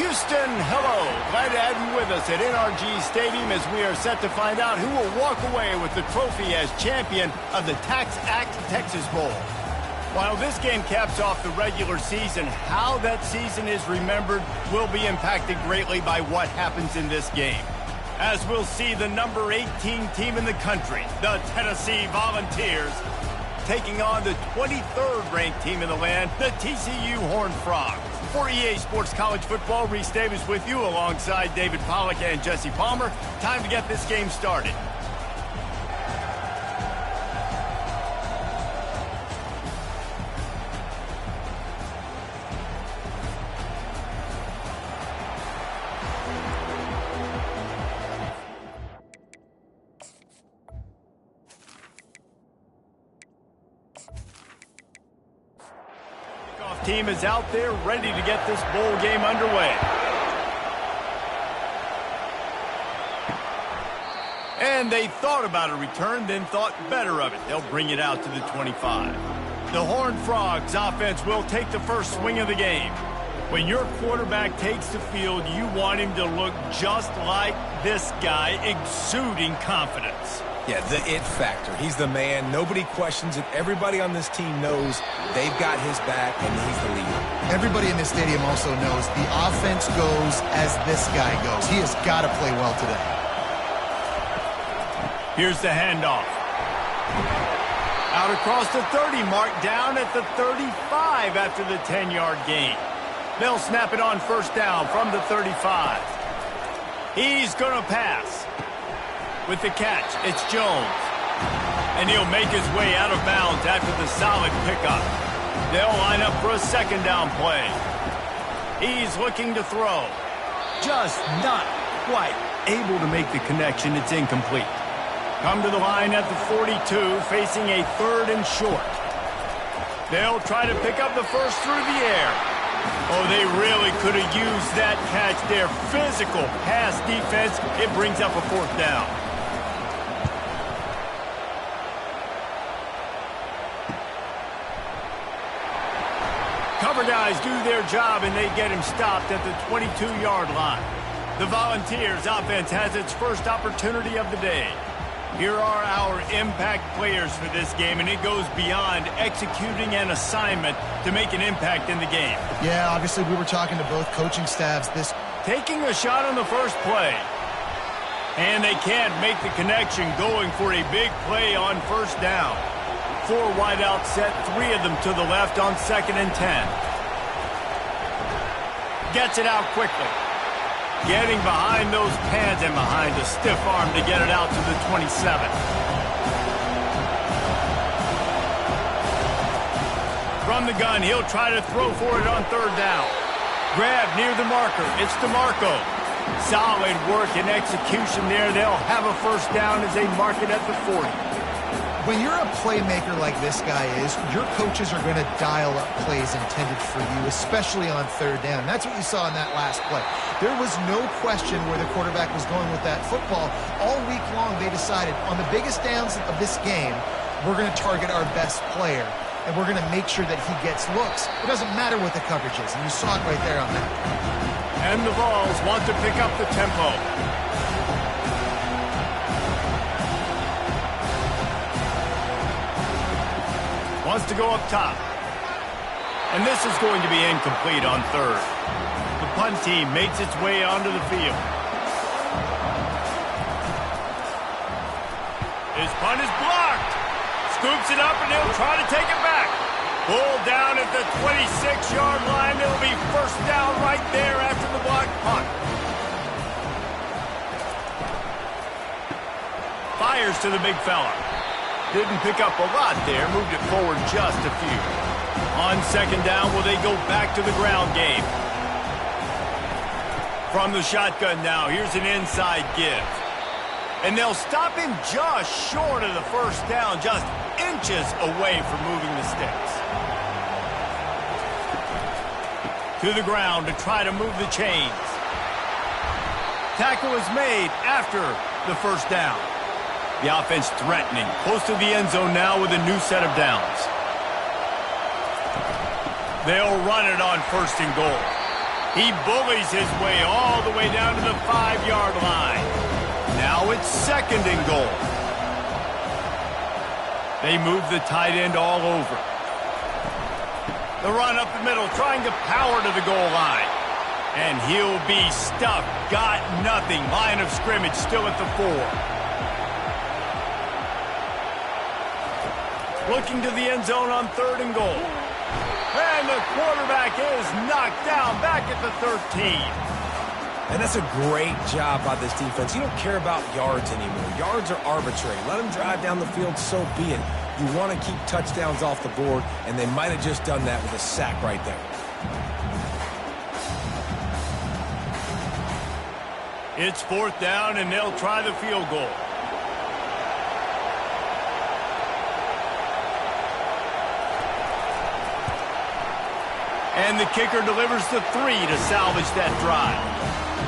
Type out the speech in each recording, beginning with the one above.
Houston, hello. Glad to have you with us at NRG Stadium as we are set to find out who will walk away with the trophy as champion of the Tax Act Texas Bowl. While this game caps off the regular season, how that season is remembered will be impacted greatly by what happens in this game. As we'll see the number 18 team in the country, the Tennessee Volunteers, taking on the 23rd ranked team in the land, the TCU Horned Frogs. For EA Sports College Football, Reese Davis with you alongside David Pollack and Jesse Palmer. Time to get this game started. Team is out there ready to get this bowl game underway. And they thought about a return, then thought better of it. They'll bring it out to the 25. The Horned Frogs offense will take the first swing of the game. When your quarterback takes the field, you want him to look just like this guy, exuding confidence. Yeah, the it factor. He's the man. Nobody questions it. Everybody on this team knows they've got his back, and he's the leader. Everybody in this stadium also knows the offense goes as this guy goes. He has got to play well today. Here's the handoff. Out across the 30, marked down at the 35 after the 10-yard gain. They'll snap it on first down from the 35. He's going to pass. With the catch, it's Jones. And he'll make his way out of bounds after the solid pickup. They'll line up for a second down play. He's looking to throw. Just not quite able to make the connection. It's incomplete. Come to the line at the 42, facing a third and short. They'll try to pick up the first through the air. Oh, they really could have used that catch there. Physical pass defense. It brings up a fourth down. Cover guys do their job, and they get him stopped at the 22-yard line. The Volunteers offense has its first opportunity of the day. Here are our impact players for this game, and it goes beyond executing an assignment to make an impact in the game. Yeah, obviously we were talking to both coaching staffs. Taking a shot on the first play. And they can't make the connection, going for a big play on first down. 4 wideouts set, 3 of them to the left on 2nd and 10. Gets it out quickly. Getting behind those pads and behind a stiff arm to get it out to the 27. From the gun, he'll try to throw for it on third down. Grab near the marker. It's DeMarco. Solid work and execution there. They'll have a first down as they mark it at the 40. When you're a playmaker like this guy is, your coaches are going to dial up plays intended for you, especially on third down. And that's what you saw in that last play. There was no question where the quarterback was going with that football. All week long, they decided on the biggest downs of this game, we're going to target our best player, and we're going to make sure that he gets looks. It doesn't matter what the coverage is, and you saw it right there on that. And the Vols want to pick up the tempo. Wants to go up top. And this is going to be incomplete on third. The punt team makes its way onto the field. His punt is blocked. Scoops it up and he'll try to take it back. Pulled down at the 26-yard line. It'll be first down right there after the blocked punt. Fires to the big fella. Didn't pick up a lot there, moved it forward just a few. On second down, will they go back to the ground game? From the shotgun now, here's an inside give. And they'll stop him just short of the first down, just inches away from moving the sticks. To the ground to try to move the chains. Tackle is made after the first down. The offense threatening, close to the end zone now with a new set of downs. They'll run it on first and goal. He bullies his way all the way down to the 5-yard line. Now it's 2nd and goal. They move the tight end all over. The run up the middle, trying to power to the goal line. And he'll be stuffed. Got nothing. Line of scrimmage still at the 4. Looking to the end zone on 3rd and goal. And the quarterback is knocked down back at the 13. And that's a great job by this defense. You don't care about yards anymore. Yards are arbitrary. Let them drive down the field, so be it. You want to keep touchdowns off the board, and they might have just done that with a sack right there. It's 4th down, and they'll try the field goal. And the kicker delivers the 3 to salvage that drive.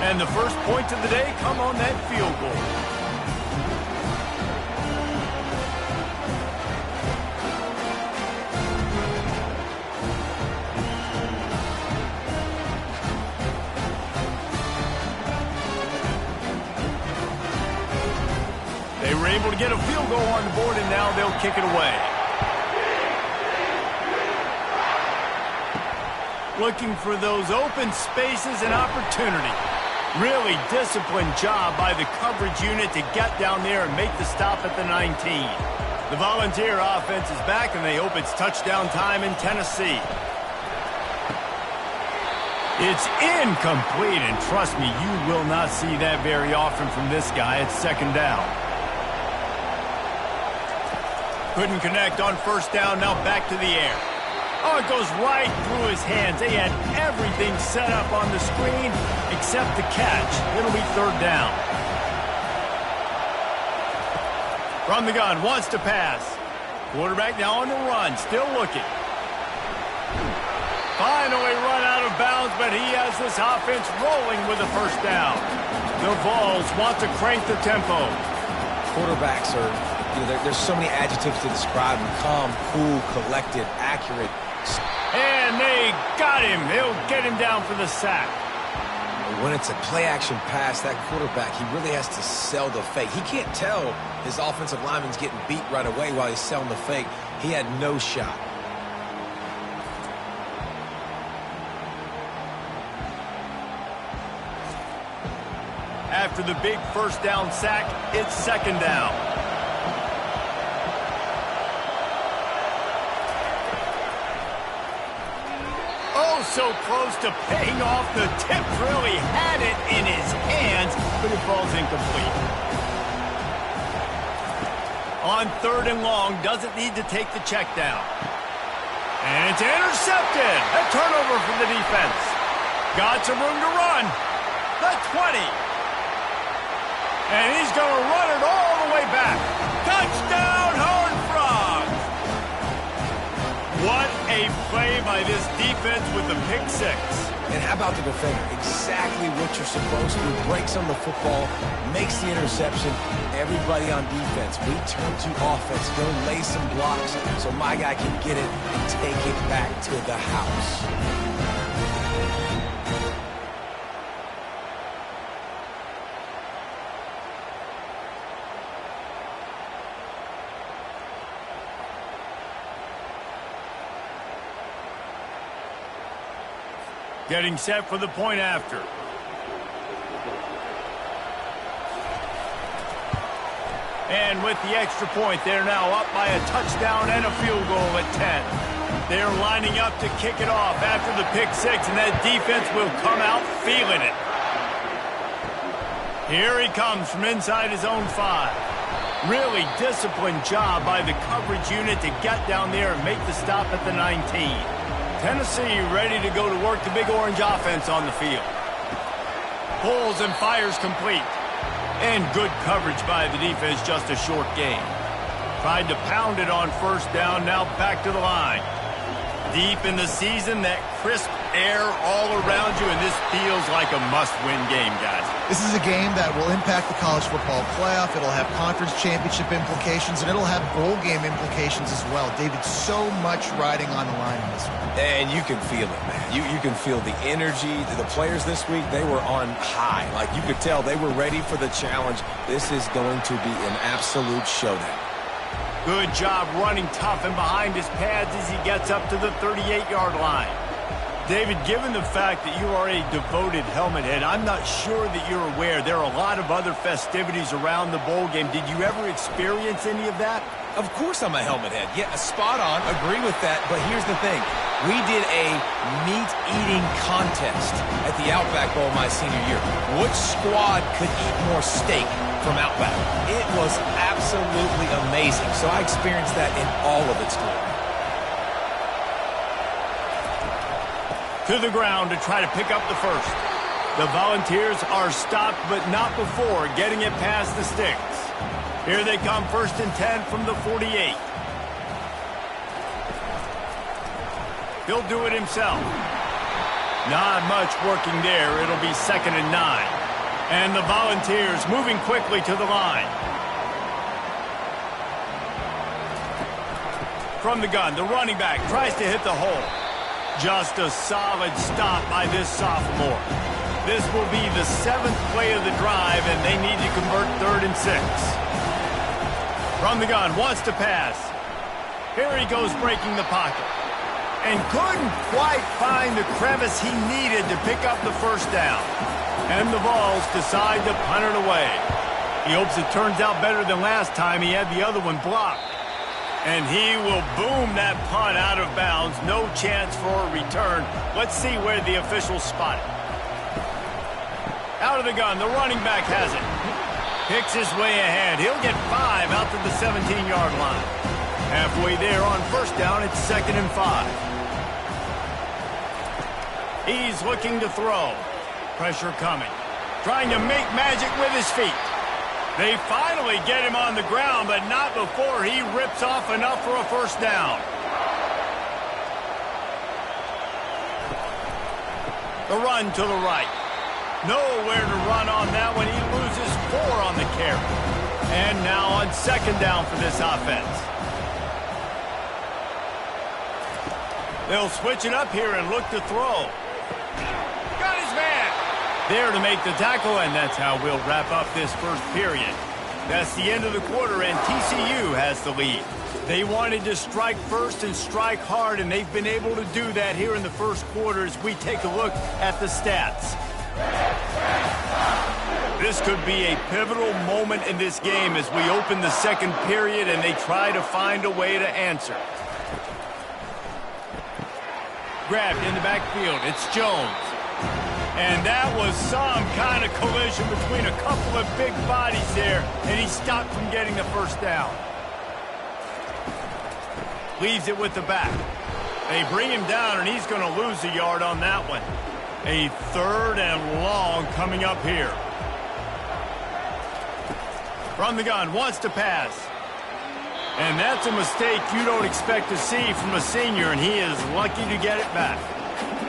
And the first points of the day come on that field goal. They were able to get a field goal on the board, and now they'll kick it away. Looking for those open spaces and opportunity. Really disciplined job by the coverage unit to get down there and make the stop at the 19. The Volunteer offense is back, and they hope it's touchdown time in Tennessee. It's incomplete, and trust me, you will not see that very often from this guy. It's 2nd down. Couldn't connect on 1st down, now back to the air. Oh, it goes right through his hands. They had everything set up on the screen except the catch. It'll be 3rd down. From the gun, wants to pass. Quarterback now on the run, still looking. Finally run out of bounds, but he has this offense rolling with a 1st down. The Vols want to crank the tempo. Quarterbacks are, there's so many adjectives to describe them. Calm, cool, collected, accurate. And they got him. They'll get him down for the sack. When it's a play-action pass, that quarterback, he really has to sell the fake. He can't tell his offensive lineman's getting beat right away while he's selling the fake. He had no shot. After the big 1st down sack, it's 2nd down. Oh, so close to paying off. The tip really had it in his hands, but it falls incomplete. On 3rd and long, doesn't need to take the check down. And it's intercepted. A turnover for the defense. Got some room to run. The 20. And he's going to run it all the way back. Touchdown, Horned Frogs! What a play by this defense with the pick 6. And how about the defender? Exactly what you're supposed to do. Breaks on the football, makes the interception. Everybody on defense, we turn to offense. Go lay some blocks so my guy can get it and take it back to the house. Getting set for the point after. And with the extra point, they're now up by a touchdown and a field goal at 10. They're lining up to kick it off after the pick 6, and that defense will come out feeling it. Here he comes from inside his own 5. Really disciplined job by the coverage unit to get down there and make the stop at the 19. Tennessee ready to go to work the Big Orange offense on the field. Pulls and fires complete. And good coverage by the defense, just a short gain. Tried to pound it on 1st down, now back to the line. Deep in the season, that crisp air all around you, and this feels like a must-win game, guys. This is a game that will impact the college football playoff. It'll have conference championship implications, and it'll have bowl game implications as well. David, so much riding on the line in this one. And you can feel it, man. You can feel the energy. The players this week, they were on high. Like, you could tell they were ready for the challenge. This is going to be an absolute showdown. Good job running tough and behind his pads as he gets up to the 38-yard line. David, given the fact that you are a devoted helmet head, I'm not sure that you're aware there are a lot of other festivities around the bowl game. Did you ever experience any of that? Of course I'm a helmet head. Yeah, spot on. Agree with that. But here's the thing. We did a meat-eating contest at the Outback Bowl my senior year. Which squad could eat more steak from Outback? It was absolutely amazing. So I experienced that in all of its glory. To the ground to try to pick up the first. The Volunteers are stopped, but not before getting it past the sticks. Here they come, 1st and 10 from the 48. He'll do it himself. Not much working there. It'll be 2nd and 9. And the Volunteers moving quickly to the line. From the gun, the running back tries to hit the hole. Just a solid stop by this sophomore. This will be the 7th play of the drive, and they need to convert 3rd and 6. From the gun, wants to pass. Here he goes breaking the pocket. And couldn't quite find the crevice he needed to pick up the first down. And the Vols decide to punt it away. He hopes it turns out better than last time. He had the other one blocked. And he will boom that punt out of bounds. No chance for a return. Let's see where the officials spot it. Out of the gun, the running back has it. Picks his way ahead. He'll get 5 out to the 17-yard line. Halfway there on 1st down, it's 2nd and 5. He's looking to throw. Pressure coming. Trying to make magic with his feet. They finally get him on the ground, but not before he rips off enough for a 1st down. The run to the right. Nowhere to run on that one. He loses 4 on the carry. And now on 2nd down for this offense. They'll switch it up here and look to throw. Got his man. There to make the tackle, and that's how we'll wrap up this first period. That's the end of the quarter, and TCU has the lead. They wanted to strike first and strike hard, and they've been able to do that here in the first quarter as we take a look at the stats. This could be a pivotal moment in this game as we open the 2nd period and they try to find a way to answer. Grabbed in the backfield. It's Jones. And that was some kind of collision between a couple of big bodies there, and he stopped from getting the 1st down. Leaves it with the back. They bring him down, and he's going to lose a yard on that one. A 3rd and long coming up here. From the gun, wants to pass. And that's a mistake you don't expect to see from a senior, and he is lucky to get it back.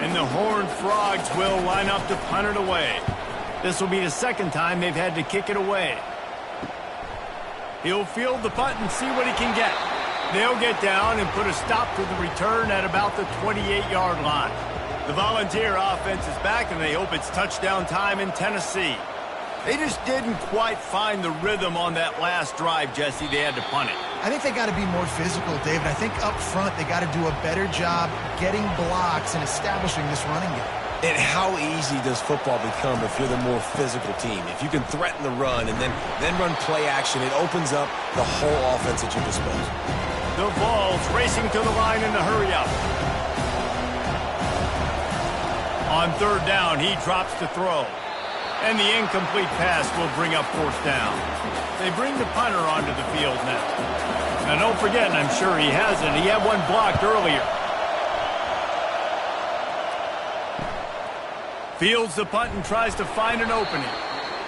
And the Horned Frogs will line up to punt it away. This will be the 2nd time they've had to kick it away. He'll field the punt and see what he can get. They'll get down and put a stop to the return at about the 28-yard line. The Volunteer offense is back, and they hope it's touchdown time in Tennessee. They just didn't quite find the rhythm on that last drive, Jesse. They had to punt it. I think they got to be more physical, David. I think up front they got to do a better job getting blocks and establishing this running game. And how easy does football become if you're the more physical team? If you can threaten the run and then run play action, it opens up the whole offense at your disposal. The Vols racing to the line in the hurry up. On 3rd down, he drops to throw. And the incomplete pass will bring up 4th down. They bring the punter onto the field now. Now don't forget, and I'm sure he hasn't, he had one blocked earlier. Fields the punt and tries to find an opening.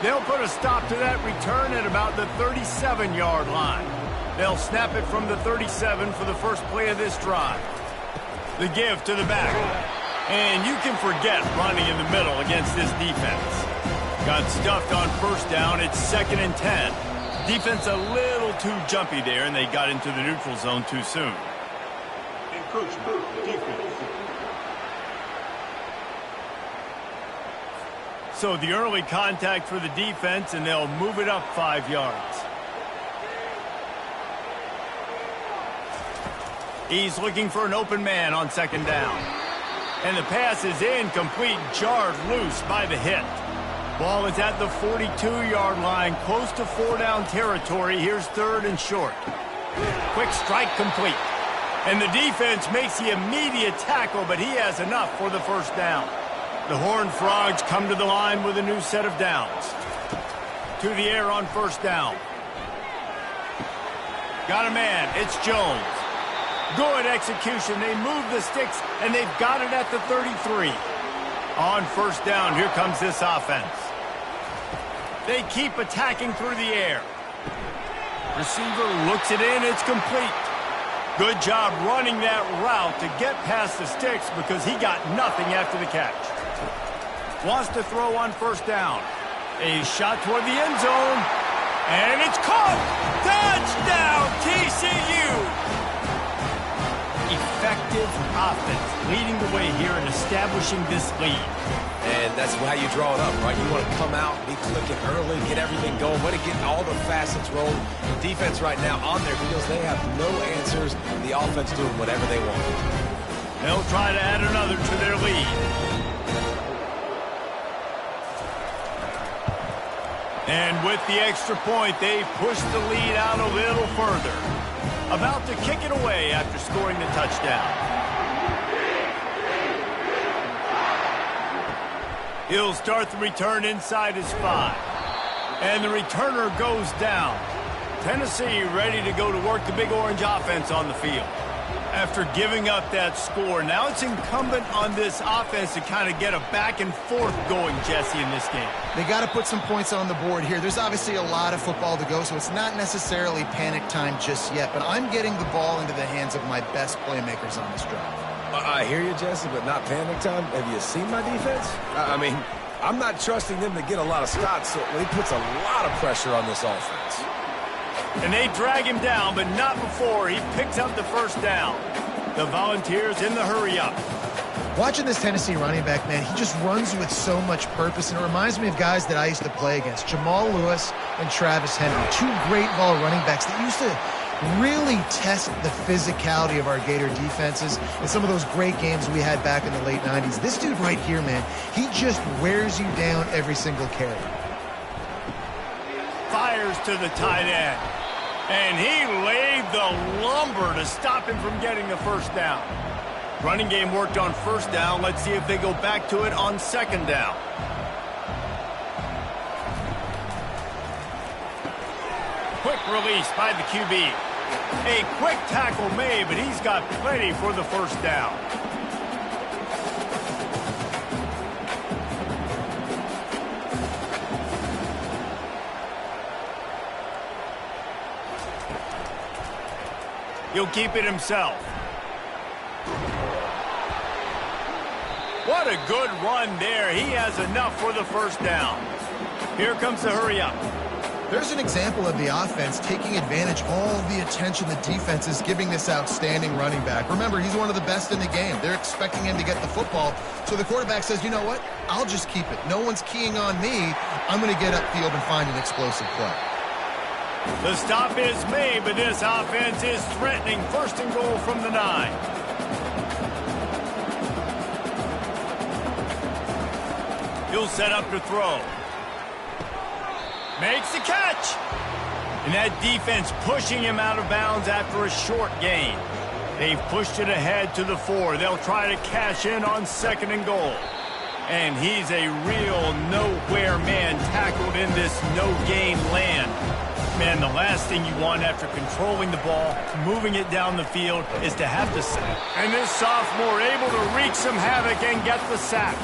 They'll put a stop to that return at about the 37-yard line. They'll snap it from the 37 for the first play of this drive. The give to the back. And you can forget running in the middle against this defense. Got stuffed on first down. It's 2nd and 10. Defense a little too jumpy there, and they got into the neutral zone too soon. So the early contact for the defense, and they'll move it up 5 yards. He's looking for an open man on 2nd down. And the pass is incomplete, jarred loose by the hit. Ball is at the 42-yard line, close to 4-down territory. Here's 3rd and short. Quick strike complete. And the defense makes the immediate tackle, but he has enough for the first down. The Horned Frogs come to the line with a new set of downs. To the air on first down. Got a man. It's Jones. Good execution. They move the sticks, and they've got it at the 33. On first down, here comes this offense. They keep attacking through the air. Receiver looks it in. It's complete. Good job running that route to get past the sticks because he got nothing after the catch. Wants to throw on first down. A shot toward the end zone. And it's caught. Touchdown, TCU. Effective offense, leading the way here and establishing this lead. And that's how you draw it up, right? You want to come out, be clicking early, get everything going, want to get all the facets rolling. The defense right now on their heels, they have no answers. The offense doing whatever they want. They'll try to add another to their lead. And with the extra point, they push the lead out a little further. About to kick it away after scoring the touchdown. He'll start the return inside his 5. And the returner goes down. Tennessee ready to go to work the Big Orange offense on the field. After giving up that score, now it's incumbent on this offense to kind of get a back and forth going, Jesse, in this game. They got to put some points on the board here. There's obviously a lot of football to go, so it's not necessarily panic time just yet, but I'm getting the ball into the hands of my best playmakers on this drive. I hear you, Jesse, but not panic time. Have you seen my defense? I mean, I'm not trusting them to get a lot of stops, so he puts a lot of pressure on this offense. And they drag him down, but not before he picks up the first down. The Volunteers in the hurry-up. Watching this Tennessee running back, man, he just runs with so much purpose, and it reminds me of guys that I used to play against, Jamal Lewis and Travis Henry, 2 great ball running backs that used to really test the physicality of our Gator defenses in some of those great games we had back in the late 90s. This dude right here, man, he just wears you down every single carry. Fires to the tight end. And he laid the lumber to stop him from getting the first down. Running game worked on first down. Let's see if they go back to it on 2nd down. Quick release by the QB. A quick tackle made, but he's got plenty for the first down. He'll keep it himself. What a good run there. He has enough for the first down. Here comes the hurry-up. There's an example of the offense taking advantage of all the attention the defense is giving this outstanding running back. Remember, he's one of the best in the game. They're expecting him to get the football. So the quarterback says, you know what? I'll just keep it. No one's keying on me. I'm going to get upfield and find an explosive play. The stop is made, but this offense is threatening. 1st and goal from the 9. He'll set up to throw. Makes the catch. And that defense pushing him out of bounds after a short gain. They've pushed it ahead to the 4. They'll try to cash in on 2nd and goal. And he's a real nowhere man tackled in this no-gain land. Man, the last thing you want after controlling the ball, moving it down the field, is to have the sack. And this sophomore able to wreak some havoc and get the sack.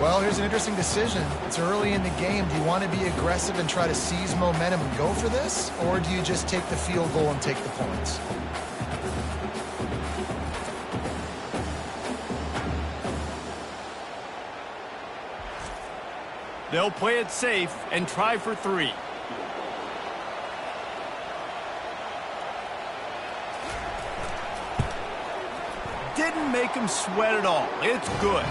Well, here's an interesting decision. It's early in the game. Do you want to be aggressive and try to seize momentum and go for this? Or do you just take the field goal and take the points? They'll play it safe and try for 3. Didn't make him sweat at all. It's good.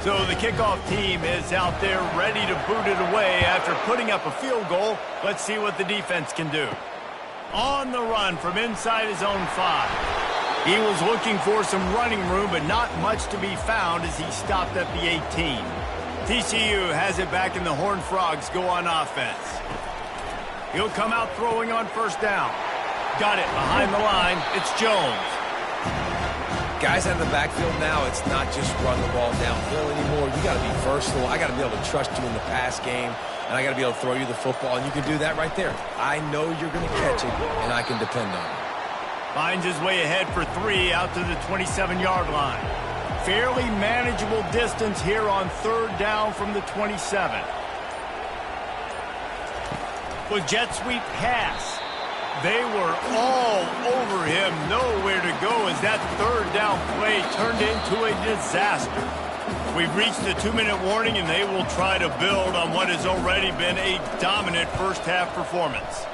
So the kickoff team is out there ready to boot it away after putting up a field goal. Let's see what the defense can do. On the run from inside his own 5. He was looking for some running room, but not much to be found as he stopped at the 18. TCU has it back and the Horned Frogs go on offense. He'll come out throwing on first down. Got it behind the line. It's Jones. Guys out of the backfield now, it's not just run the ball downhill anymore. You got to be versatile. I got to be able to trust you in the pass game, and I got to be able to throw you the football, and you can do that right there. I know you're going to catch it, and I can depend on it. Finds his way ahead for 3 out to the 27-yard line. Fairly manageable distance here on third down from the 27. With jet sweep pass. They were all over him, nowhere to go as that third down play turned into a disaster. We've reached the 2-minute warning, and they will try to build on what has already been a dominant first-half performance.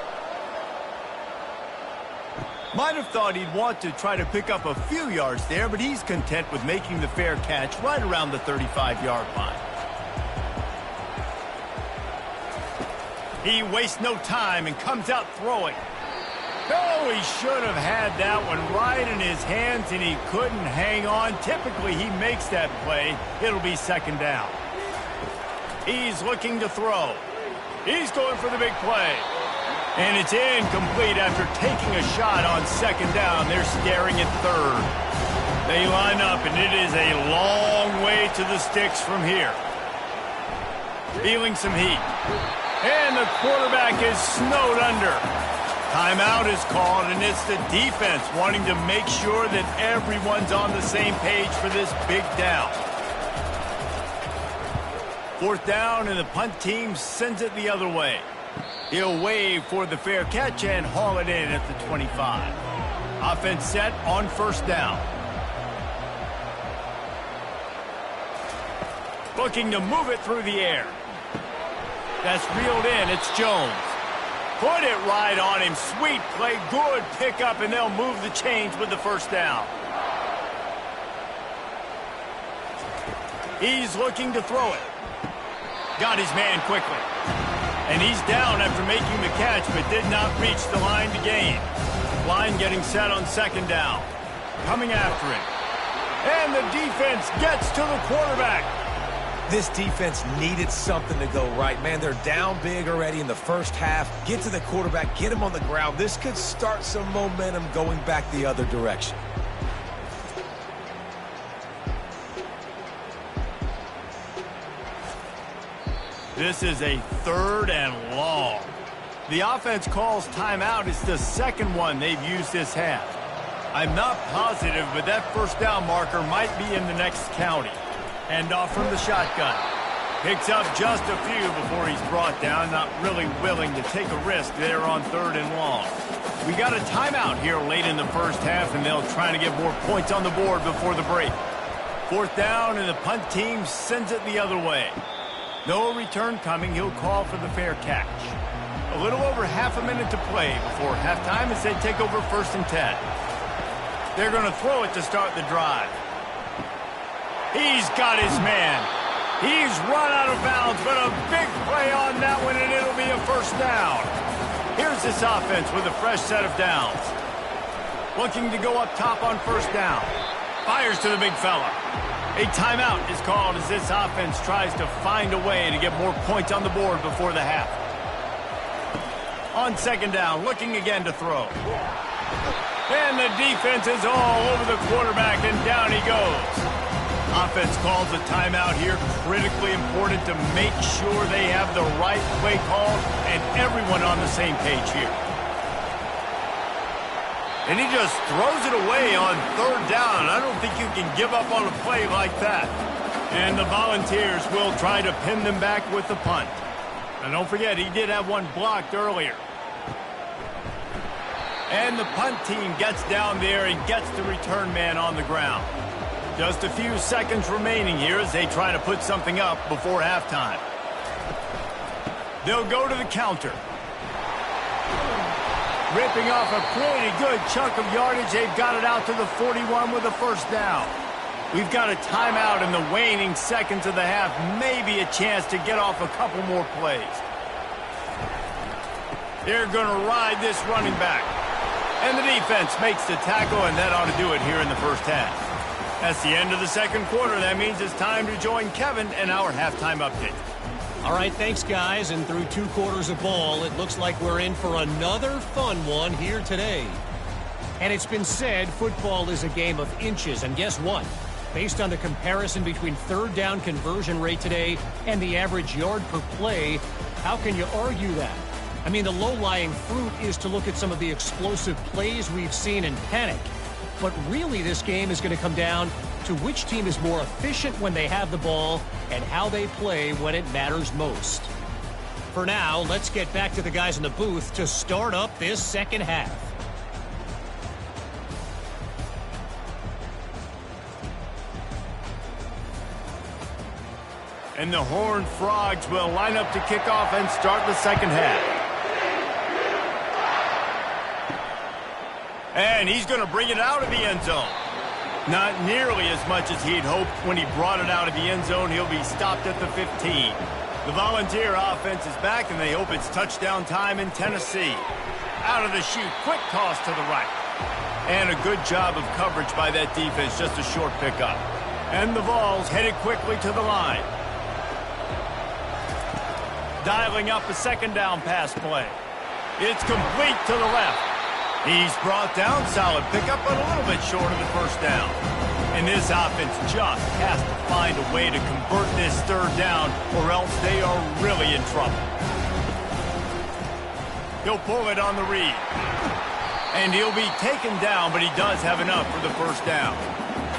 Might have thought he'd want to try to pick up a few yards there, but he's content with making the fair catch right around the 35-yard line. He wastes no time and comes out throwing. Oh, he should have had that one right in his hands, and he couldn't hang on. Typically, he makes that play. It'll be second down. He's looking to throw. He's going for the big play. And it's incomplete after taking a shot on second down. They're staring at third. They line up, and it is a long way to the sticks from here. Feeling some heat. And the quarterback is snowed under. Timeout is called, and it's the defense wanting to make sure that everyone's on the same page for this big down. Fourth down, and the punt team sends it the other way. He'll wave for the fair catch and haul it in at the 25. Offense set on first down. Looking to move it through the air. That's reeled in. It's Jones. Put it right on him. Sweet play. Good pickup, and they'll move the chains with the first down. He's looking to throw it. Got his man quickly. And he's down after making the catch, but did not reach the line to gain. Line getting set on second down. Coming after him. And the defense gets to the quarterback. This defense needed something to go right. Man, they're down big already in the first half. Get to the quarterback, get him on the ground. This could start some momentum going back the other direction. This is a third and long. The offense calls timeout. It's the second one they've used this half. I'm not positive, but that first down marker might be in the next county. Hand off from the shotgun. Picks up just a few before he's brought down. Not really willing to take a risk there on third and long. We got a timeout here late in the first half, and they'll try to get more points on the board before the break. Fourth down, and the punt team sends it the other way. No return coming. He'll call for the fair catch. A little over half a minute to play before halftime as they take over first and 10. They're going to throw it to start the drive. He's got his man. He's run out of bounds, but a big play on that one, and it'll be a first down. Here's this offense with a fresh set of downs. Looking to go up top on first down. Fires to the big fella. A timeout is called as this offense tries to find a way to get more points on the board before the half. On second down, looking again to throw. And the defense is all over the quarterback, and down he goes. Offense calls a timeout here. Critically important to make sure they have the right play call and everyone on the same page here. And he just throws it away on third down. I don't think you can give up on a play like that. And the Volunteers will try to pin them back with the punt. And don't forget, he did have one blocked earlier. And the punt team gets down there and gets the return man on the ground. Just a few seconds remaining here as they try to put something up before halftime. They'll go to the counter. Ripping off a pretty good chunk of yardage. They've got it out to the 41 with a first down. We've got a timeout in the waning seconds of the half. Maybe a chance to get off a couple more plays. They're going to ride this running back. And the defense makes the tackle, and that ought to do it here in the first half. That's the end of the second quarter. That means it's time to join Kevin and our halftime update. All right, thanks, guys. And through 2 quarters of ball, it looks like we're in for another fun one here today. And it's been said football is a game of inches. And guess what? Based on the comparison between third down conversion rate today and the average yard per play, how can you argue that? I mean, the low-lying fruit is to look at some of the explosive plays we've seen and panic. But really, this game is going to come down to which team is more efficient when they have the ball and how they play when it matters most. For now, let's get back to the guys in the booth to start up this second half. And the Horned Frogs will line up to kick off and start the second half. And he's going to bring it out of the end zone. Not nearly as much as he'd hoped when he brought it out of the end zone. He'll be stopped at the 15. The Volunteer offense is back, and they hope it's touchdown time in Tennessee. Out of the chute, quick toss to the right. And a good job of coverage by that defense, just a short pickup. And the Vols headed quickly to the line. Dialing up a second down pass play. It's complete to the left. He's brought down, solid pickup, but a little bit short of the first down. And this offense just has to find a way to convert this third down, or else they are really in trouble. He'll pull it on the read. And he'll be taken down, but he does have enough for the first down.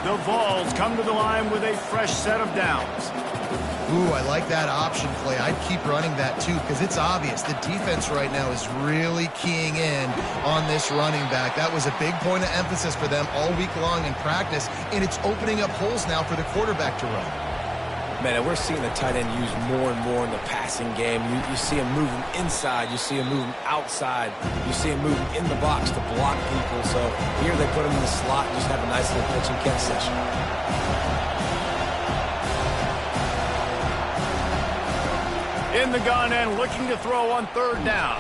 The Vols come to the line with a fresh set of downs. Ooh, I like that option play. I'd keep running that too because it's obvious the defense right now is really keying in on this running back. That was a big point of emphasis for them all week long in practice, and it's opening up holes now for the quarterback to run. Man, and we're seeing the tight end used more and more in the passing game. You see him moving inside. You see him moving outside. You see him moving in the box to block people. So here they put him in the slot and just have a nice little pitch and catch session. In the gun and looking to throw on third down.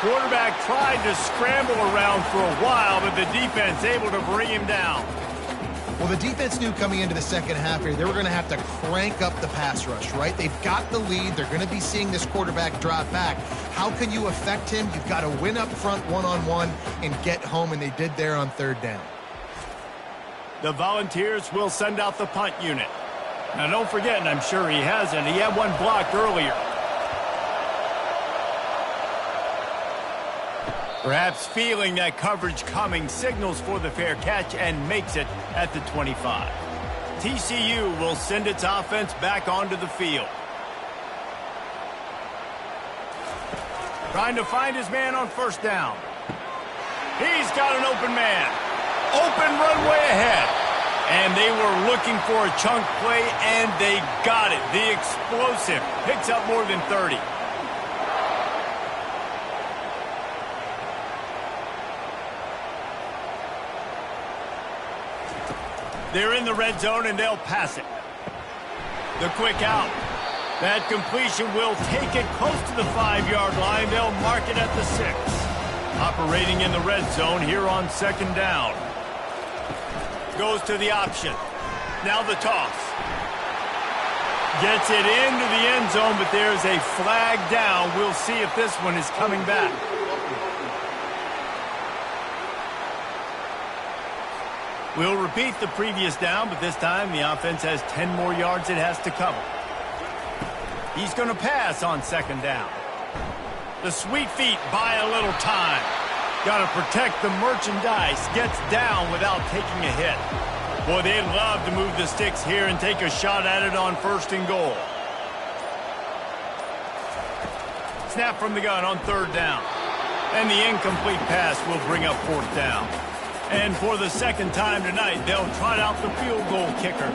Quarterback tried to scramble around for a while, but the defense able to bring him down. Well, the defense knew coming into the second half here, they were going to have to crank up the pass rush, right? They've got the lead. They're going to be seeing this quarterback drop back. How can you affect him? You've got to win up front one-on-one and get home, and they did there on third down. The Volunteers will send out the punt unit. Now, don't forget, and I'm sure he hasn't, he had one blocked earlier. Perhaps feeling that coverage coming, signals for the fair catch and makes it at the 25. TCU will send its offense back onto the field. Trying to find his man on first down. He's got an open man. Open runway ahead. And they were looking for a chunk play, and they got it. The explosive picks up more than 30. They're in the red zone, and they'll pass it. The quick out. That completion will take it close to the 5-yard line. They'll mark it at the 6. Operating in the red zone here on second down. Goes to the option. Now the toss. Gets it into the end zone, but there's a flag down. We'll see if this one is coming back. We'll repeat the previous down, but this time the offense has 10 more yards it has to cover. He's going to pass on second down. The sweet feet buy a little time. Got to protect the merchandise. Gets down without taking a hit. Boy, they'd love to move the sticks here and take a shot at it on first and goal. Snap from the gun on third down. And the incomplete pass will bring up fourth down. And for the second time tonight, they'll trot out the field goal kicker.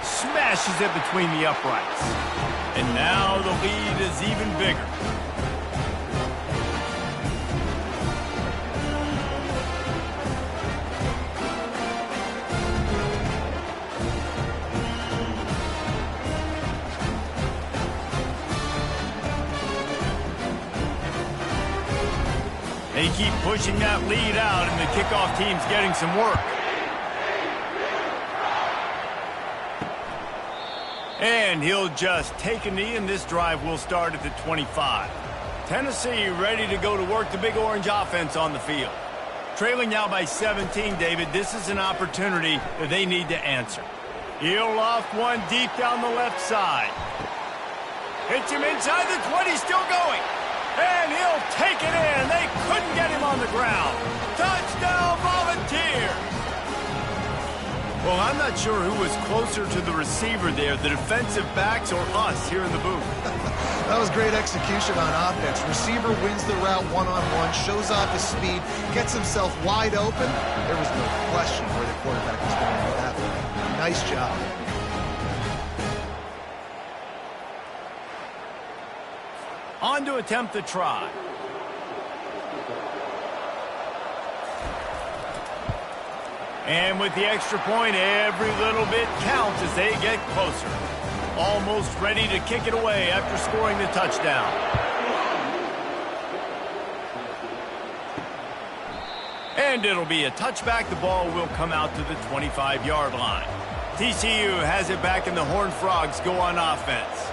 Smashes it between the uprights. And now the lead is even bigger. They keep pushing that lead out, and the kickoff team's getting some work. And he'll just take a knee, and this drive will start at the 25. Tennessee ready to go to work the Big Orange offense on the field. Trailing now by 17, David. This is an opportunity that they need to answer. He'll loft one deep down the left side. Hits him inside the 20, still going. And he'll take it in. They couldn't get him on the ground. Touchdown, Volunteers! Well, I'm not sure who was closer to the receiver there, the defensive backs or us here in the booth. That was great execution on offense. Receiver wins the route one-on-one, shows off his speed, gets himself wide open. There was no question where the quarterback was going with that one. Nice job. On to attempt the try. And with the extra point, every little bit counts as they get closer. Almost ready to kick it away after scoring the touchdown. And it'll be a touchback. The ball will come out to the 25-yard line. TCU has it back, and the Horned Frogs go on offense.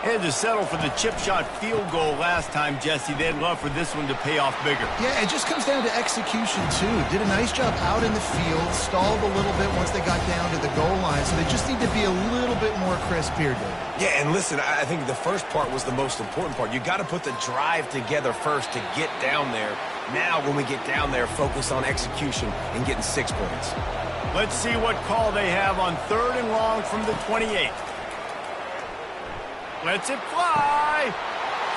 Had to settle for the chip shot field goal last time, Jesse. They'd love for this one to pay off bigger. Yeah, it just comes down to execution, too. Did a nice job out in the field, stalled a little bit once they got down to the goal line, so they just need to be a little bit more crisp here, David. Yeah, and listen, I think the first part was the most important part. You got to put the drive together first to get down there. Now, when we get down there, focus on execution and getting 6 points. Let's see what call they have on third and long from the 28. Lets it fly.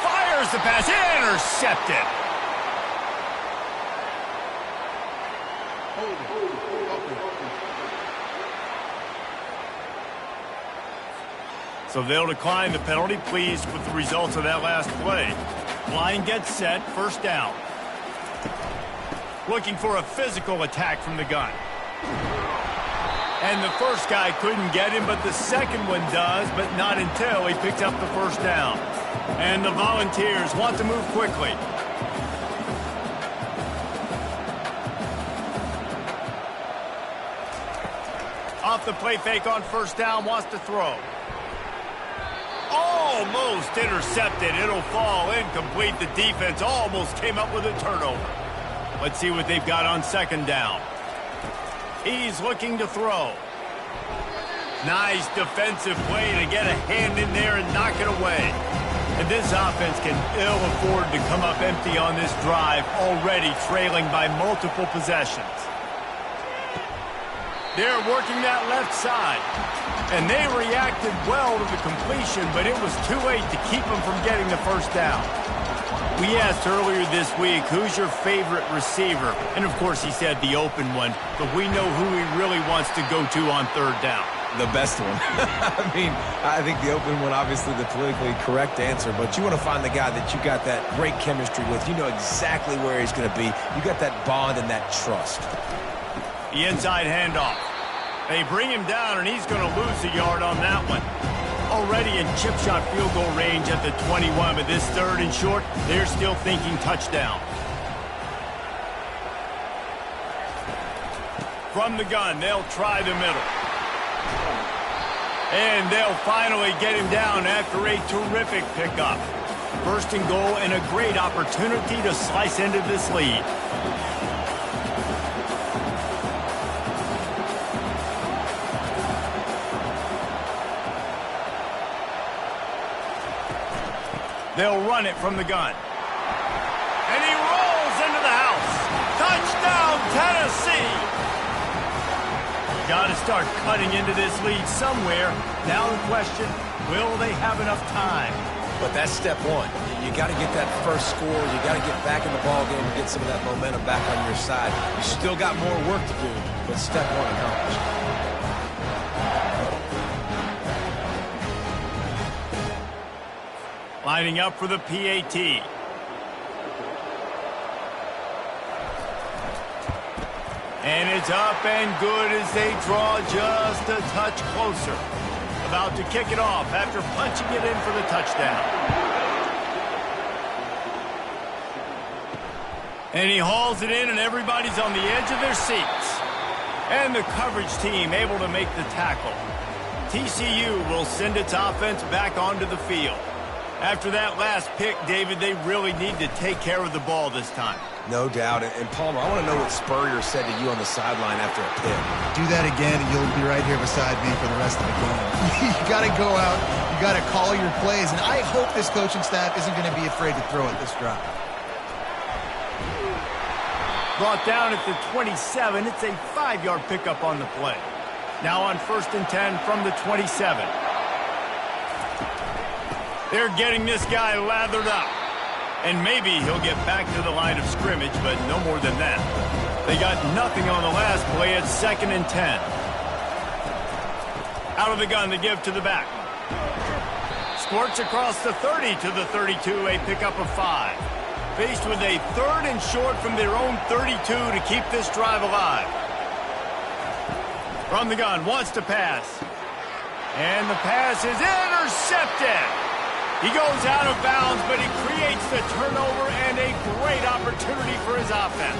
Fires the pass. Intercepted. So they'll decline the penalty, pleased with the results of that last play. Line gets set. First down. Looking for a physical attack from the gun. And the first guy couldn't get him, but the second one does, but not until he picks up the first down. And the Volunteers want to move quickly. Off the play fake on first down, wants to throw. Almost intercepted. It'll fall incomplete. The defense almost came up with a turnover. Let's see what they've got on second down. He's looking to throw. Nice defensive play to get a hand in there and knock it away. And this offense can ill afford to come up empty on this drive, already trailing by multiple possessions. They're working that left side. And they reacted well to the completion, but it was too late to keep them from getting the first down. We asked earlier this week, who's your favorite receiver? And, of course, he said the open one, but we know who he really wants to go to on third down. The best one. I think the open one, obviously the politically correct answer, but you want to find the guy that you got that great chemistry with. You know exactly where he's going to be. You got that bond and that trust. The inside handoff. They bring him down, and he's going to lose a yard on that one. Already in chip shot field goal range at the 21, but this third and short, they're still thinking touchdown. From the gun, they'll try the middle. And they'll finally get him down after a terrific pickup. First and goal and a great opportunity to slice into this lead. They'll run it from the gun. And he rolls into the house. Touchdown, Tennessee! Got to start cutting into this lead somewhere. Now the question, will they have enough time? But that's step one. You got to get that first score. You got to get back in the ball game and get some of that momentum back on your side. You still got more work to do, but step one accomplished. Lining up for the PAT. And it's up and good as they draw just a touch closer. About to kick it off after punching it in for the touchdown. And he hauls it in, and everybody's on the edge of their seats. And the coverage team able to make the tackle. TCU will send its offense back onto the field. After that last pick, David, they really need to take care of the ball this time. No doubt. And Palmer, I want to know what Spurrier said to you on the sideline after a pick. Do that again, and you'll be right here beside me for the rest of the game. You got to go out. You got to call your plays. And I hope this coaching staff isn't going to be afraid to throw it this drive. Brought down at the 27. It's a 5-yard pickup on the play. Now on 1st and 10 from the 27. They're getting this guy lathered up. And maybe he'll get back to the line of scrimmage, but no more than that. They got nothing on the last play at 2nd and 10. Out of the gun to give to the back. Squirts across the 30 to the 32, a pickup of 5. Faced with a 3rd and short from their own 32 to keep this drive alive. From the gun, wants to pass. And the pass is intercepted. He goes out of bounds, but he creates the turnover and a great opportunity for his offense.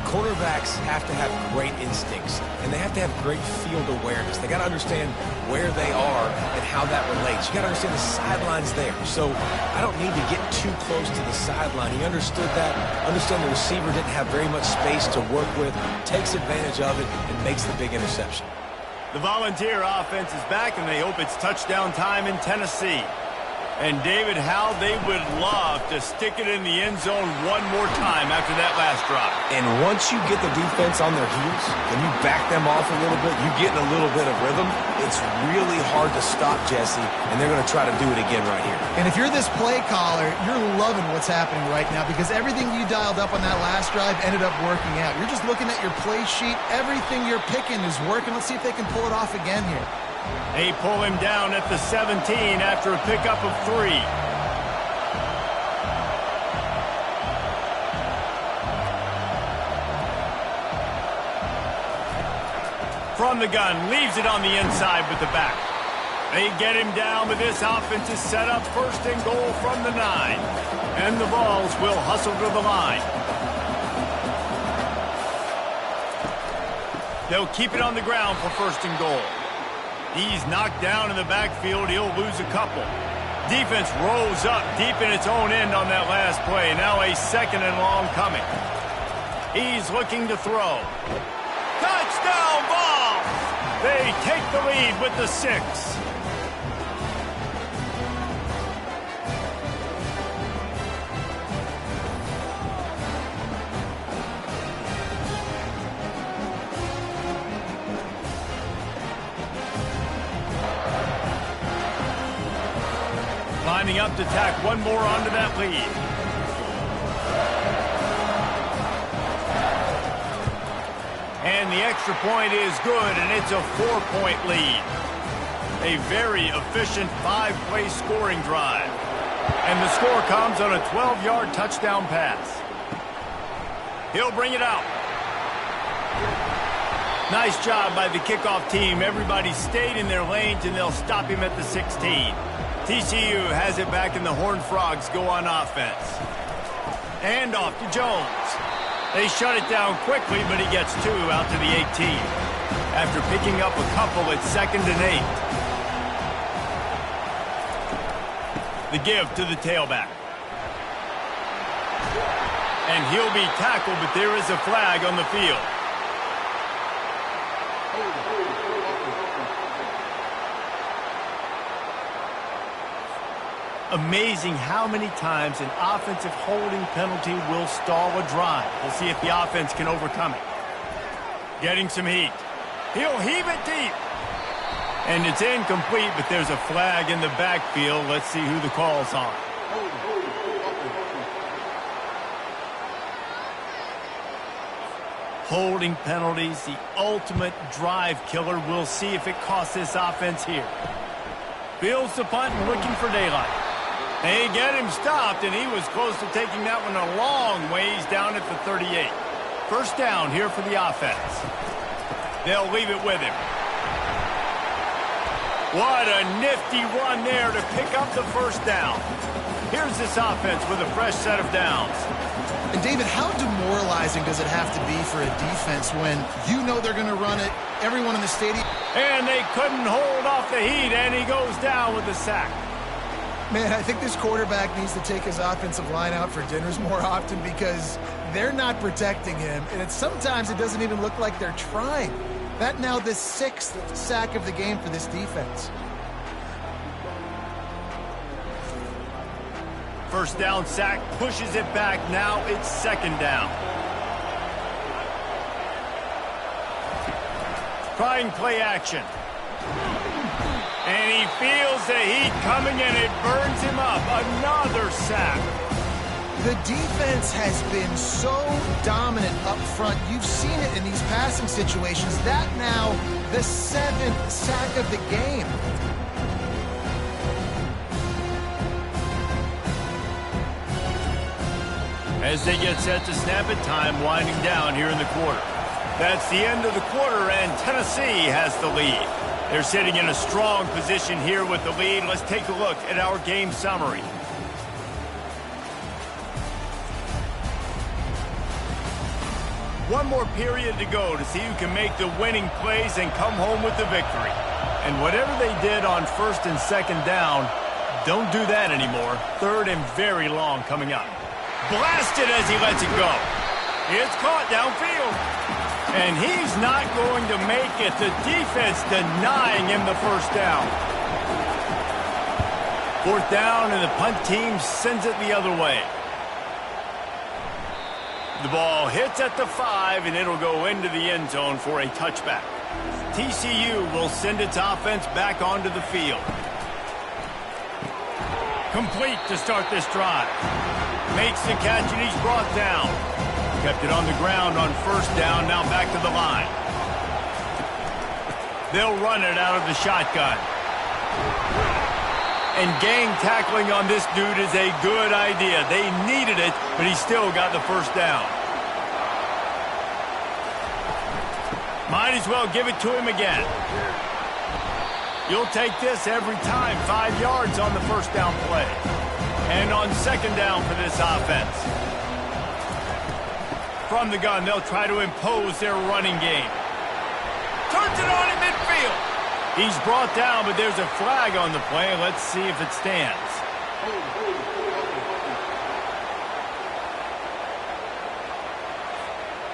Quarterbacks have to have great instincts, and they have to have great field awareness. They got to understand where they are and how that relates. You got to understand the sideline's there. So I don't need to get too close to the sideline. He understood that. Understand the receiver didn't have very much space to work with, takes advantage of it, and makes the big interception. The Volunteer offense is back, and they hope it's touchdown time in Tennessee. And, David, how they would love to stick it in the end zone one more time after that last drive. And once you get the defense on their heels and you back them off a little bit, you get in a little bit of rhythm, it's really hard to stop, Jesse, and they're going to try to do it again right here. And if you're this play caller, you're loving what's happening right now because everything you dialed up on that last drive ended up working out. You're just looking at your play sheet. Everything you're picking is working. Let's see if they can pull it off again here. They pull him down at the 17 after a pickup of 3. From the gun, leaves it on the inside with the back. They get him down, but this offense is set up 1st and goal from the 9. And the Vols will hustle to the line. They'll keep it on the ground for 1st and goal. He's knocked down in the backfield. He'll lose a couple. Defense rolls up deep in its own end on that last play. Now a 2nd and long coming. He's looking to throw. Touchdown ball! They take the lead with the 6. Lining up to tack one more onto that lead. And the extra point is good, and it's a 4-point lead. A very efficient 5-play scoring drive. And the score comes on a 12-yard touchdown pass. He'll bring it out. Nice job by the kickoff team. Everybody stayed in their lanes, and they'll stop him at the 16. TCU has it back, and the Horned Frogs go on offense. And off to Jones. They shut it down quickly, but he gets 2 out to the 18. After picking up a couple at 2nd and 8. The give to the tailback. And he'll be tackled, but there is a flag on the field. Amazing how many times an offensive holding penalty will stall a drive. We'll see if the offense can overcome it. Getting some heat. He'll heave it deep. And it's incomplete, but there's a flag in the backfield. Let's see who the call's on. Holding penalties, the ultimate drive killer. We'll see if it costs this offense here. Fields the punt and looking for daylight. They get him stopped, and he was close to taking that one a long ways down at the 38. First down here for the offense. They'll leave it with him. What a nifty run there to pick up the first down. Here's this offense with a fresh set of downs. And David, how demoralizing does it have to be for a defense when you know they're going to run it, everyone in the stadium? And they couldn't hold off the heat, and he goes down with the sack. Man, I think this quarterback needs to take his offensive line out for dinners more often because they're not protecting him, and sometimes it doesn't even look like they're trying. That now the 6th sack of the game for this defense. First down sack, pushes it back. Now it's second down. Trying play action. And he feels the heat coming, and it burns him up. Another sack. The defense has been so dominant up front. You've seen it in these passing situations. That now the 7th sack of the game. As they get set to snap it, time winding down here in the quarter. That's the end of the quarter, and Tennessee has the lead. They're sitting in a strong position here with the lead. Let's take a look at our game summary. One more period to go to see who can make the winning plays and come home with the victory. And whatever they did on first and second down, don't do that anymore. Third and very long coming up. Blasted as he lets it go. It's caught downfield. And he's not going to make it. The defense denying him the first down. Fourth down, and the punt team sends it the other way. The ball hits at the 5, and it'll go into the end zone for a touchback. TCU will send its offense back onto the field. Complete to start this drive. Makes the catch, and he's brought down. Kept it on the ground on first down, now back to the line. They'll run it out of the shotgun. And gang tackling on this dude is a good idea. They needed it, but he still got the first down. Might as well give it to him again. You'll take this every time. 5 yards on the first down play. And on second down for this offense. From the gun, they'll try to impose their running game. Turns it on in midfield. He's brought down, but there's a flag on the play. Let's see if it stands.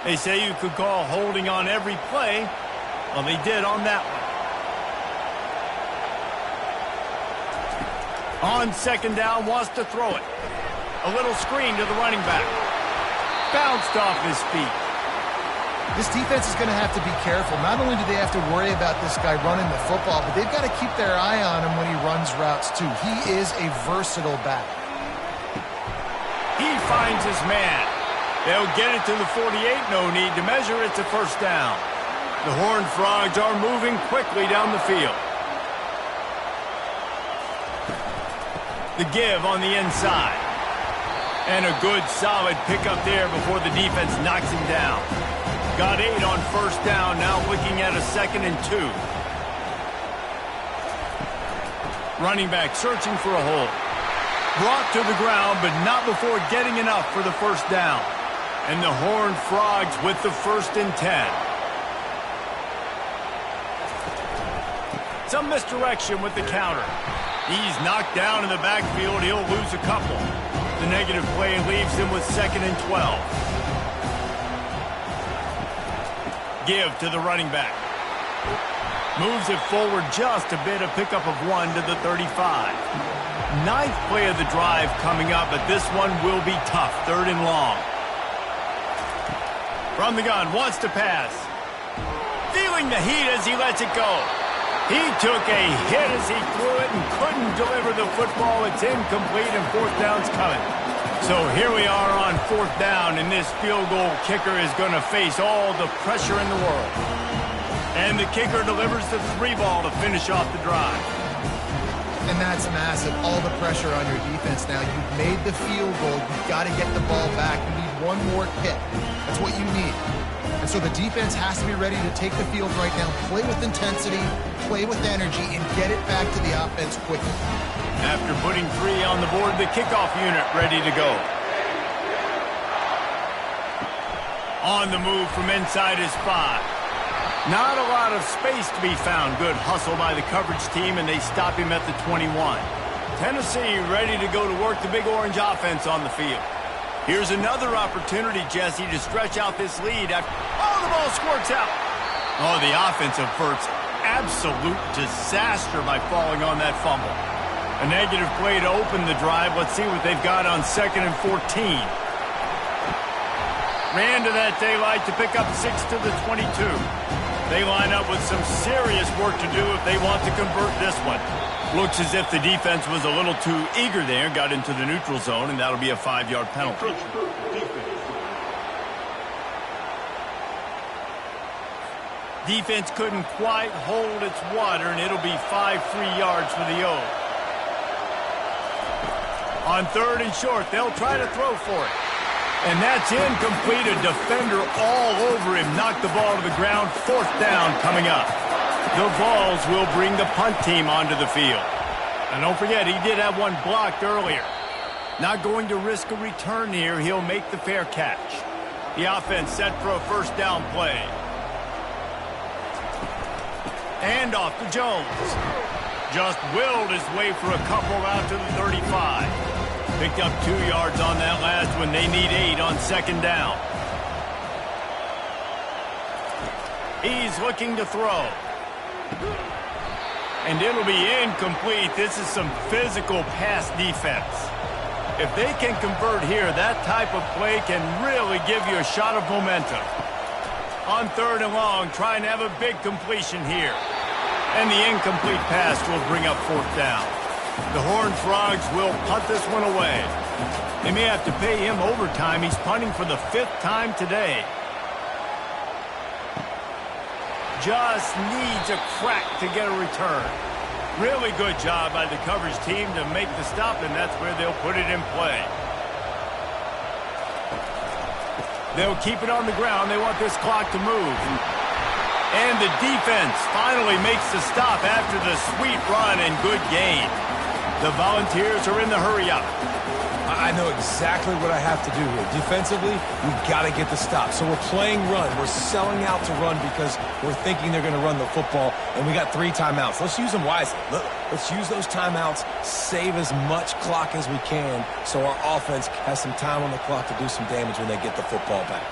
They say you could call holding on every play. Well, they did on that one. On second down, wants to throw it. A little screen to the running back. Bounced off his feet. This defense is going to have to be careful. Not only do they have to worry about this guy running the football, but they've got to keep their eye on him when he runs routes too. He is a versatile back. He finds his man. They'll get it to the 48. No need to measure it to first down. The Horned Frogs are moving quickly down the field. The give on the inside. And a good solid pickup there before the defense knocks him down. Got 8 on first down, now looking at a 2nd and 2. Running back searching for a hole. Brought to the ground, but not before getting enough for the first down. And the Horned Frogs with the 1st and 10. Some misdirection with the counter. He's knocked down in the backfield. He'll lose a couple. The negative play leaves him with 2nd and 12. Give to the running back. Moves it forward just a bit, a pickup of 1 to the 35. Ninth play of the drive coming up, but this one will be tough. 3rd and long. From the gun, wants to pass. Feeling the heat as he lets it go. He took a hit as he threw it and couldn't deliver the football. It's incomplete and 4th down's coming. So here we are on 4th down, and this field goal kicker is going to face all the pressure in the world. And the kicker delivers the 3-ball to finish off the drive. And that's massive. All the pressure on your defense now. You've made the field goal. You've got to get the ball back. You need one more kick. That's what you need. And so the defense has to be ready to take the field right now, play with intensity, play with energy, and get it back to the offense quickly. After putting 3 on the board, the kickoff unit ready to go. On the move from inside his 5. Not a lot of space to be found. Good hustle by the coverage team, and they stop him at the 21. Tennessee ready to go to work the Big Orange offense on the field. Here's another opportunity, Jesse, to stretch out this lead. Oh, the ball squirts out. Oh, the offense averts absolute disaster by falling on that fumble. A negative play to open the drive. Let's see what they've got on 2nd and 14. Ran to that daylight to pick up 6 to the 22. They line up with some serious work to do if they want to convert this one. Looks as if the defense was a little too eager there, got into the neutral zone, and that'll be a 5-yard penalty. Defense couldn't quite hold its water, and it'll be 5 free yards for the O. On 3rd and short, they'll try to throw for it. And that's incomplete. A defender all over him. Knocked the ball to the ground. 4th down coming up. The Vols will bring the punt team onto the field. And don't forget, he did have one blocked earlier. Not going to risk a return here. He'll make the fair catch. The offense set for a 1st down play. And off to Jones. Just willed his way for a couple out to the 35. Picked up 2 yards on that last one. They need 8 on 2nd down. He's looking to throw. And it'll be incomplete. This is some physical pass defense. If they can convert here, that type of play can really give you a shot of momentum. On 3rd and long, trying to have a big completion here. And the incomplete pass will bring up 4th down. The Horned Frogs will punt this one away. They may have to pay him overtime. He's punting for the 5th time today. Just needs a crack to get a return. Really good job by the coverage team to make the stop, and that's where they'll put it in play. They'll keep it on the ground. They want this clock to move. And the defense finally makes the stop after the sweet run and good gain. The Volunteers are in the hurry-up. I know exactly what I have to do here. Defensively, we've got to get the stop. So we're playing run. We're selling out to run because we're thinking they're going to run the football, and we got 3 timeouts. Let's use them wisely. Let's use those timeouts, save as much clock as we can so our offense has some time on the clock to do some damage when they get the football back.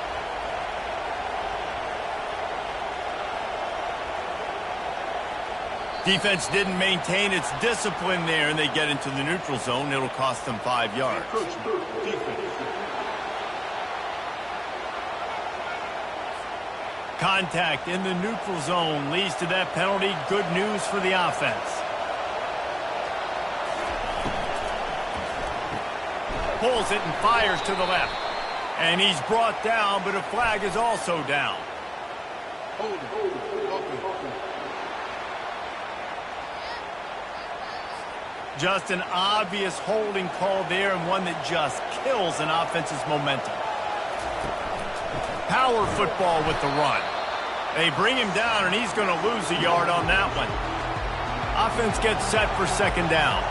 Defense didn't maintain its discipline there, and they get into the neutral zone. It'll cost them 5 yards. Contact in the neutral zone leads to that penalty. Good news for the offense. Pulls it and fires to the left. And he's brought down, but a flag is also down. Just an obvious holding call there, and one that just kills an offense's momentum. Power football with the run. They bring him down, and he's going to lose a yard on that one. Offense gets set for 2nd down.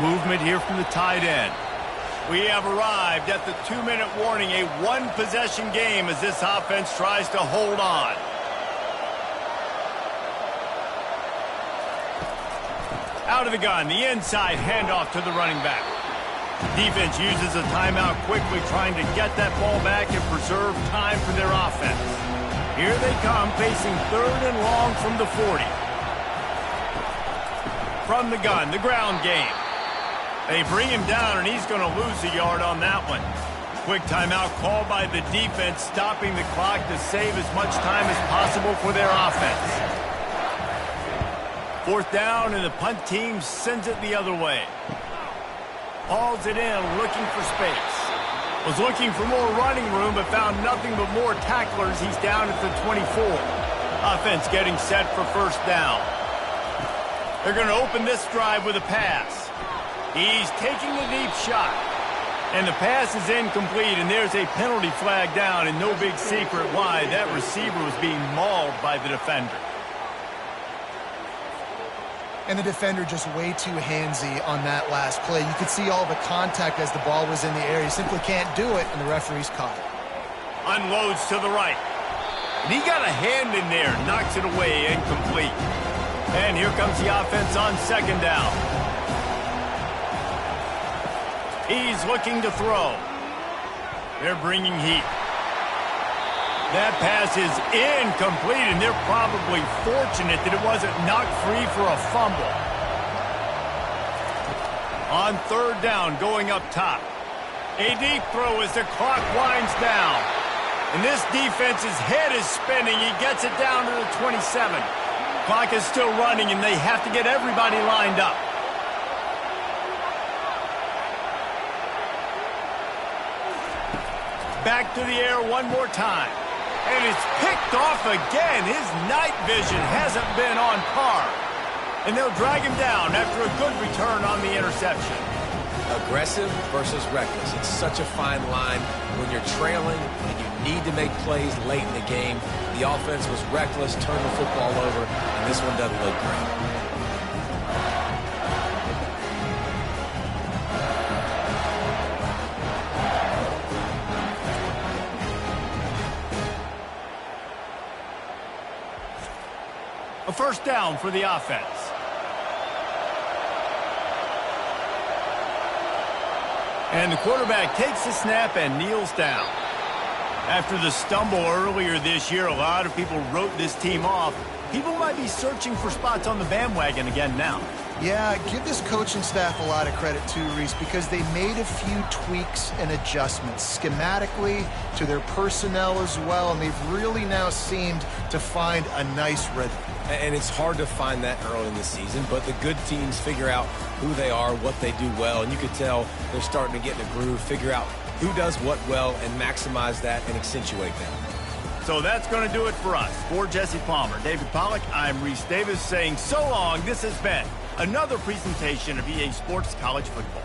Movement here from the tight end. We have arrived at the 2-minute warning, a 1-possession game as this offense tries to hold on. Out of the gun, the inside handoff to the running back. Defense uses a timeout quickly, trying to get that ball back and preserve time for their offense. Here they come, facing 3rd and long from the 40. From the gun, the ground game. They bring him down, and he's going to lose a yard on that one. Quick timeout called by the defense, stopping the clock to save as much time as possible for their offense. 4th down, and the punt team sends it the other way. Hauls it in, looking for space. Was looking for more running room, but found nothing but more tacklers. He's down at the 24. Offense getting set for 1st down. They're going to open this drive with a pass. He's taking the deep shot. And the pass is incomplete, and there's a penalty flag down, and no big secret why. That receiver was being mauled by the defender. And the defender just way too handsy on that last play. You could see all the contact as the ball was in the air. He simply can't do it, and the referee's caught it. Unloads to the right. And he got a hand in there, knocks it away, incomplete. And here comes the offense on 2nd down. He's looking to throw. They're bringing heat. That pass is incomplete, and they're probably fortunate that it wasn't knocked free for a fumble. On 3rd down, going up top. A deep throw as the clock winds down. And this defense's head is spinning. He gets it down to the 27. Clock is still running, and they have to get everybody lined up. Back to the air one more time. And it's picked off again. His night vision hasn't been on par. And they'll drag him down after a good return on the interception. Aggressive versus reckless. It's such a fine line when you're trailing and you need to make plays late in the game. The offense was reckless, turned the football over, and this one doesn't look great. A 1st down for the offense. And the quarterback takes the snap and kneels down. After the stumble earlier this year, a lot of people wrote this team off. People might be searching for spots on the bandwagon again now. Yeah, give this coaching staff a lot of credit too, Reese, because they made a few tweaks and adjustments schematically to their personnel as well, and they've really now seemed to find a nice rhythm. And it's hard to find that early in the season, but the good teams figure out who they are, what they do well, and you could tell they're starting to get in a groove, figure out who does what well, and maximize that and accentuate that. So that's going to do it for us. For Jesse Palmer, David Pollack, I'm Reese Davis saying so long. This has been another presentation of EA Sports College Football.